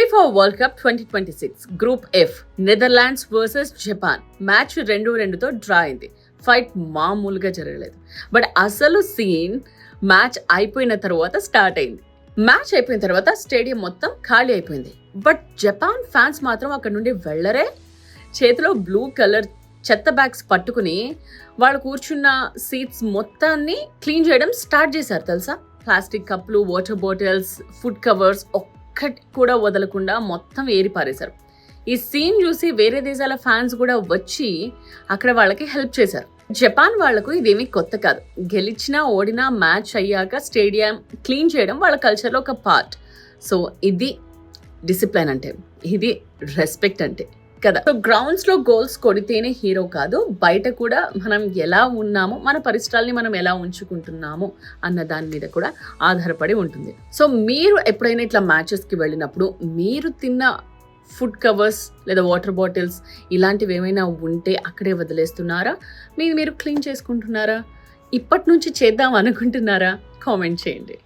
FIFA World Cup 2026 group F Netherlands versus Japan match 2-2తో draw అయింది. Fight మామూలుగా జరగలేదు. బట్ అసలు సీన్ మ్యాచ్ అయిపోయిన తర్వాత స్టార్ట్ అయింది. మ్యాచ్ అయిపోయిన తర్వాత స్టేడియం మొత్తం ఖాళీ అయిపోయింది. బట్ జపాన్ ఫ్యాన్స్ మాత్రం అక్కడ నుండి వెళ్ళరే. చేతిలో బ్లూ కలర్ చెత్త బ్యాగ్స్ పట్టుకుని వాళ్ళు కూర్చున్న సీట్స్ మొత్తాన్ని క్లీన్ చేయడం స్టార్ట్ చేశారు తెలుసా. ప్లాస్టిక్ కప్లు, వాటర్ బాటిల్స్, ఫుడ్ కవర్స్ ఒక్కటి కూడా వదలకుండా మొత్తం ఏరి పారేశారు. ఈ సీన్ చూసి వేరే దేశాల ఫ్యాన్స్ కూడా వచ్చి అక్కడ వాళ్ళకి హెల్ప్ చేశారు. జపాన్ వాళ్లకు ఇదేమీ కొత్త కాదు. గెలిచినా ఓడినా మ్యాచ్ అయ్యాక స్టేడియం క్లీన్ చేయడం వాళ్ళ కల్చర్లో ఒక పార్ట్. సో ఇది డిసిప్లైన్ అంటే, ఇది రెస్పెక్ట్ అంటే కదా. సో గ్రౌండ్స్ లో గోల్స్ కొడితేనే హీరో కాదు, బయట కూడా మనం ఎలా ఉన్నామో, మన పరిసరాల్ని మనం ఎలా ఉంచుకుంటున్నాము అన్న దాని మీద కూడా ఆధారపడి ఉంటుంది. సో మీరు ఎప్పుడైనా ఇట్లా మ్యాచెస్ కి వెళ్ళినప్పుడు మీరు తిన్న ఫుడ్ కవర్స్ లేదా వాటర్ బాటిల్స్ ఇలాంటివి ఏమైనా ఉంటే అక్కడే వదిలేస్తున్నారా? మీరు క్లీన్ చేసుకుంటున్నారా? ఇప్పటి నుంచి చేద్దాం అనుకుంటున్నారా? కామెంట్ చేయండి.